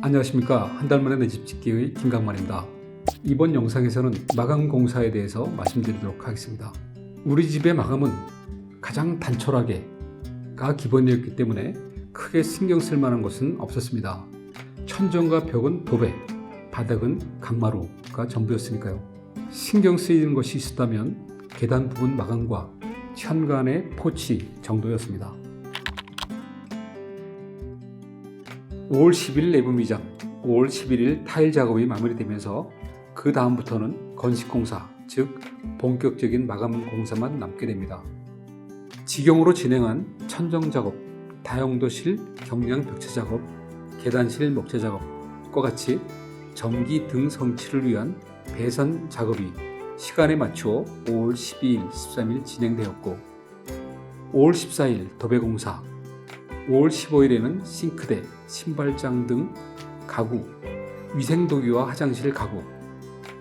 안녕하십니까. 한 달 만에 내 집 짓기의 김강만입니다. 이번 영상에서는 마감 공사에 대해서 말씀드리도록 하겠습니다. 우리 집의 마감은 가장 단촐하게가 기본이었기 때문에 크게 신경 쓸 만한 것은 없었습니다. 천정과 벽은 도배, 바닥은 강마루가 전부였으니까요. 신경 쓰이는 것이 있었다면 계단 부분 마감과 현관의 포치 정도였습니다. 5월 10일 내부 미장, 5월 11일 타일 작업이 마무리되면서 그 다음부터는 건식공사, 즉 본격적인 마감 공사만 남게 됩니다. 직영으로 진행한 천정 작업, 다용도실 경량 벽체 작업, 계단실 목재 작업과 같이 전기 등 성치를 위한 배선 작업이 시간에 맞추어 5월 12일, 13일 진행되었고 5월 14일 도배 공사, 5월 15일에는 싱크대, 신발장 등 가구, 위생도기와 화장실 가구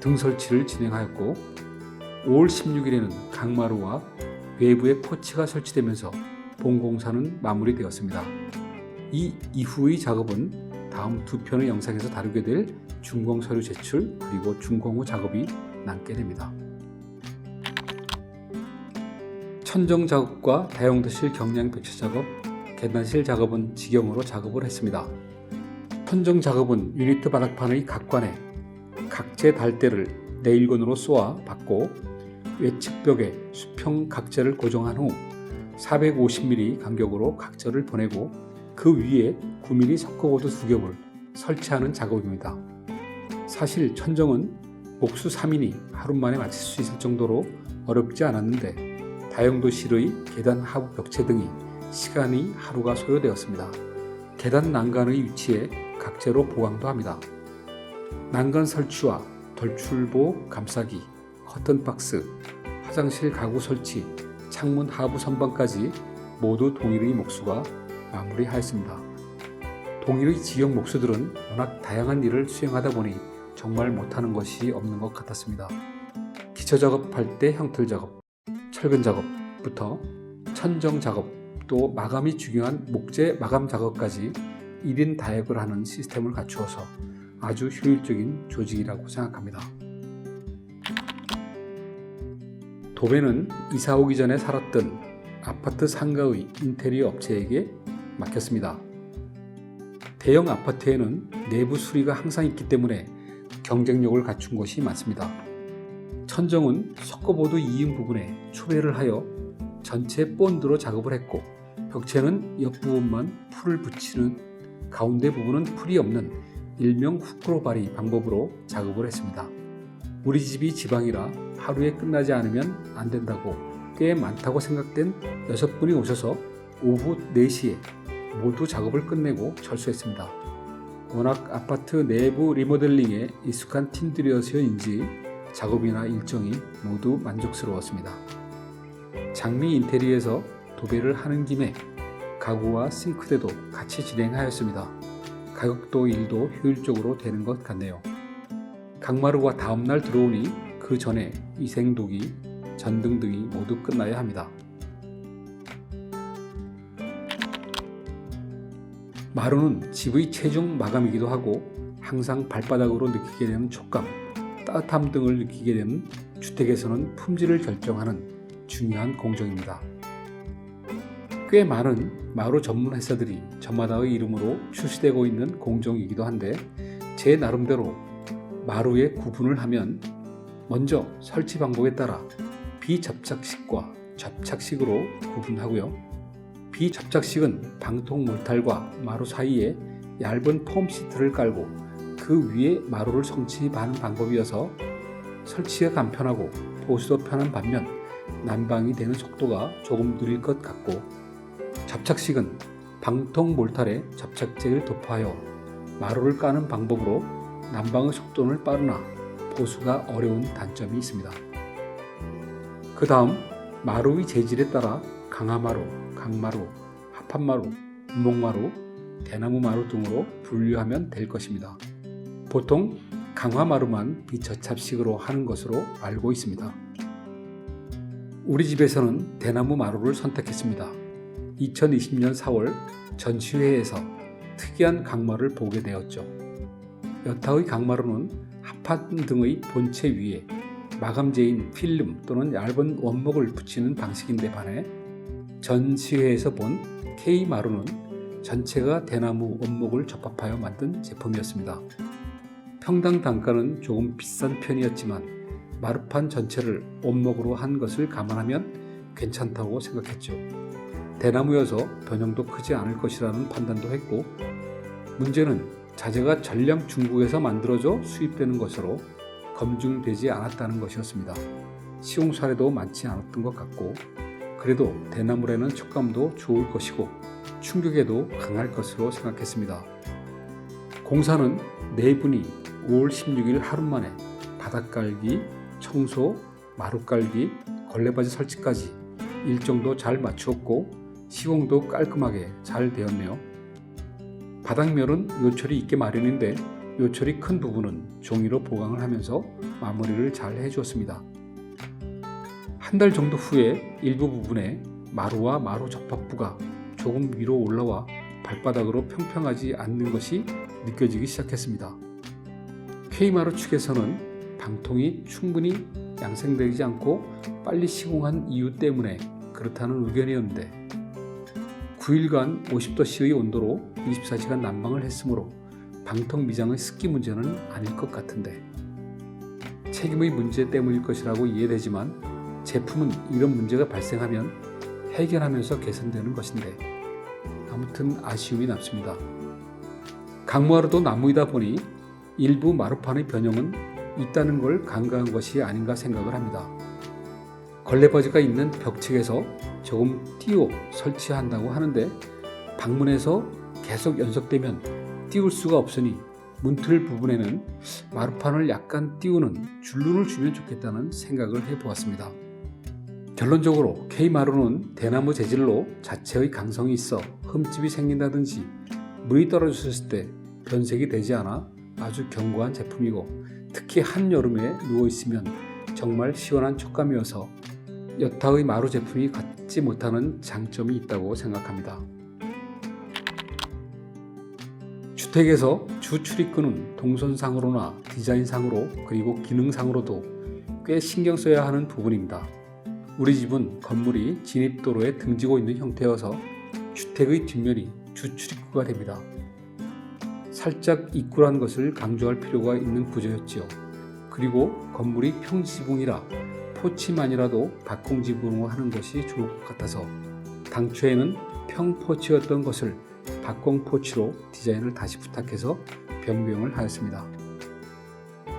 등 설치를 진행하였고 5월 16일에는 강마루와 외부의 포치가 설치되면서 본공사는 마무리되었습니다. 이 이후의 작업은 다음 두 편의 영상에서 다루게 될 준공 서류 제출 그리고 준공 후 작업이 남게 됩니다. 천정 작업과 다용도실 경량 벽체 작업, 계단실 작업은 직영으로 작업을 했습니다. 천정 작업은 유니트 바닥판의 각관에 각재 달대를 네일건으로 쏘아 받고 외측벽에 수평 각재를 고정한 후 450mm 간격으로 각재를 보내고 그 위에 9mm 석고보드 2겹을 설치하는 작업입니다. 사실 천정은 목수 3인이 하루 만에 마칠 수 있을 정도로 어렵지 않았는데 다용도실의 계단 하부 벽체 등이 시간이 하루가 소요되었습니다. 계단 난간의 위치에 각재로 보강도 합니다. 난간 설치와 돌출보 감싸기, 커튼박스, 화장실 가구 설치, 창문 하부 선반까지 모두 동일의 목수가 마무리하였습니다. 동일의 지역 목수들은 워낙 다양한 일을 수행하다 보니 정말 못하는 것이 없는 것 같았습니다. 기초 작업할 때 형틀 작업, 철근 작업부터 천정 작업, 또 마감이 중요한 목재 마감 작업까지 1인 다역을 하는 시스템을 갖추어서 아주 효율적인 조직이라고 생각합니다. 도배는 이사 오기 전에 살았던 아파트 상가의 인테리어 업체에게 맡겼습니다. 대형 아파트에는 내부 수리가 항상 있기 때문에 경쟁력을 갖춘 곳이 많습니다. 천정은 석고보드 2인 부분에 초배를 하여 전체 본드로 작업을 했고 벽체는 옆부분만 풀을 붙이는 가운데 부분은 풀이 없는 일명 후크로바리 방법으로 작업을 했습니다. 우리 집이 지방이라 하루에 끝나지 않으면 안 된다고 꽤 많다고 생각된 6분이 오셔서 오후 4시에 모두 작업을 끝내고 철수했습니다. 워낙 아파트 내부 리모델링에 익숙한 팀들이어서인지 작업이나 일정이 모두 만족스러웠습니다. 장미 인테리어에서 도배를 하는 김에 가구와 싱크대도 같이 진행하였습니다. 가격도 일도 효율적으로 되는 것 같네요. 강마루가 다음날 들어오니 그 전에 위생도기, 전등 등이 모두 끝나야 합니다. 마루는 집의 최종 마감이기도 하고 항상 발바닥으로 느끼게 되는 촉감, 따뜻함 등을 느끼게 되는 주택에서는 품질을 결정하는 중요한 공정입니다. 꽤 많은 마루 전문 회사들이 저마다의 이름으로 출시되고 있는 공정이기도 한데 제 나름대로 마루의 구분을 하면 먼저 설치 방법에 따라 비접착식과 접착식으로 구분하고요. 비접착식은 방통 몰탈과 마루 사이에 얇은 폼 시트를 깔고 그 위에 마루를 성치하는 방법이어서 설치가 간편하고 보수도 편한 반면 난방이 되는 속도가 조금 느릴 것 같고 접착식은 방통 몰탈에 접착제를 도포하여 마루를 까는 방법으로 난방의 속도는 빠르나 보수가 어려운 단점이 있습니다. 그 다음 마루의 재질에 따라 강화마루, 강마루, 합판마루, 우목마루, 대나무마루 등으로 분류하면 될 것입니다. 보통 강화마루만 비접착식으로 하는 것으로 알고 있습니다. 우리 집에서는 대나무 마루를 선택했습니다. 2020년 4월 전시회에서 특이한 강마를 보게 되었죠. 여타의 강마루는 합판 등의 본체 위에 마감재인 필름 또는 얇은 원목을 붙이는 방식인데 반해 전 시회에서 본 K마루는 전체가 대나무 원목을 접합하여 만든 제품이었습니다. 평당 단가는 조금 비싼 편이었지만 마루판 전체를 원목으로 한 것을 감안하면 괜찮다고 생각했죠. 대나무여서 변형도 크지 않을 것이라는 판단도 했고, 문제는 자재가 전량 중국에서 만들어져 수입되는 것으로 검증되지 않았다는 것이었습니다. 시공 사례도 많지 않았던 것 같고, 그래도 대나무라는 촉감도 좋을 것이고 충격에도 강할 것으로 생각했습니다. 공사는 4분이 5월 16일 하루 만에 바닥 깔기, 청소, 마루 깔기, 걸레바지 설치까지 일정도 잘 맞추었고 시공도 깔끔하게 잘 되었네요. 바닥면은 요철이 있게 마련인데 요철이 큰 부분은 종이로 보강을 하면서 마무리를 잘 해주었습니다. 한 달 정도 후에 일부 부분에 마루와 마루 접합부가 조금 위로 올라와 발바닥으로 평평하지 않는 것이 느껴지기 시작했습니다. K마루 측에서는 방통이 충분히 양생되지 않고 빨리 시공한 이유 때문에 그렇다는 의견이었는데 9일간 50도씨의 온도로 24시간 난방을 했으므로 방통 미장의 습기 문제는 아닐 것 같은데 책임의 문제 때문일 것이라고 이해되지만 제품은 이런 문제가 발생하면 해결하면서 개선되는 것인데 아무튼 아쉬움이 남습니다. 강마루도 나무이다 보니 일부 마루판의 변형은 있다는 걸 간과한 것이 아닌가 생각을 합니다. 걸레바지가 있는 벽측에서 조금 띄워 설치한다고 하는데 방문에서 계속 연속되면 띄울 수가 없으니 문틀 부분에는 마루판을 약간 띄우는 줄눈을 주면 좋겠다는 생각을 해보았습니다. 결론적으로 K마루는 대나무 재질로 자체의 강성이 있어 흠집이 생긴다든지 물이 떨어졌을 때 변색이 되지 않아 아주 견고한 제품이고 특히 한여름에 누워있으면 정말 시원한 촉감이어서 여타의 마루 제품이 갖지 못하는 장점이 있다고 생각합니다. 주택에서 주 출입구는 동선상으로나 디자인상으로 그리고 기능상으로도 꽤 신경 써야 하는 부분입니다. 우리 집은 건물이 진입도로에 등지고 있는 형태여서 주택의 뒷면이 주 출입구가 됩니다. 살짝 입구란 것을 강조할 필요가 있는 구조였지요. 그리고 건물이 평지붕이라 포치만이라도 박공지붕으로 하는 것이 좋을 것 같아서 당초에는 평포치였던 것을 박공포치로 디자인을 다시 부탁해서 변경을 하였습니다.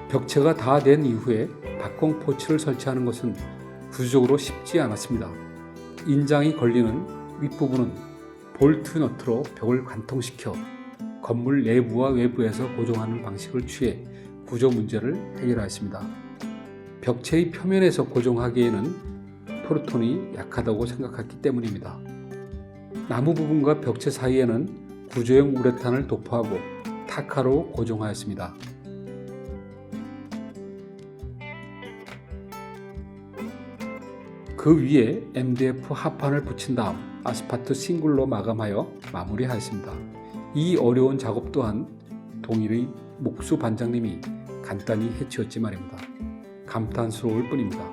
벽체가 다 된 이후에 박공포치를 설치하는 것은 구조적으로 쉽지 않았습니다. 인장이 걸리는 윗부분은 볼트 너트로 벽을 관통시켜 건물 내부와 외부에서 고정하는 방식을 취해 구조 문제를 해결하였습니다. 벽체의 표면에서 고정하기에는 포르톤이 약하다고 생각했기 때문입니다. 나무 부분과 벽체 사이에는 구조용 우레탄을 도포하고 타카로 고정하였습니다. 그 위에 MDF 합판을 붙인 다음 아스파트 싱글로 마감하여 마무리하였습니다. 이 어려운 작업 또한 동일의 목수 반장님이 간단히 해치웠지 말입니다. 감탄스러울 뿐입니다.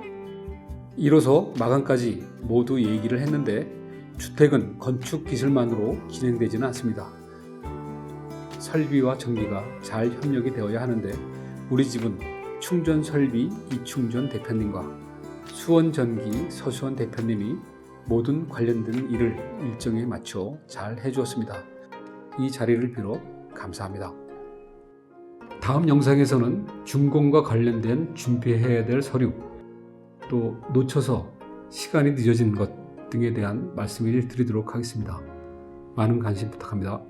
이로써 마감까지 모두 얘기를 했는데 주택은 건축 기술만으로 진행되지는 않습니다. 설비와 전기가 잘 협력이 되어야 하는데 우리 집은 충전 설비 이충전 대표님과 수원 전기 서수원 대표님이 모든 관련된 일을 일정에 맞춰 잘 해주었습니다. 이 자리를 빌어 감사합니다. 다음 영상에서는 준공과 관련된 준비해야 될 서류, 또 놓쳐서 시간이 늦어진 것 등에 대한 말씀을 드리도록 하겠습니다. 많은 관심 부탁합니다.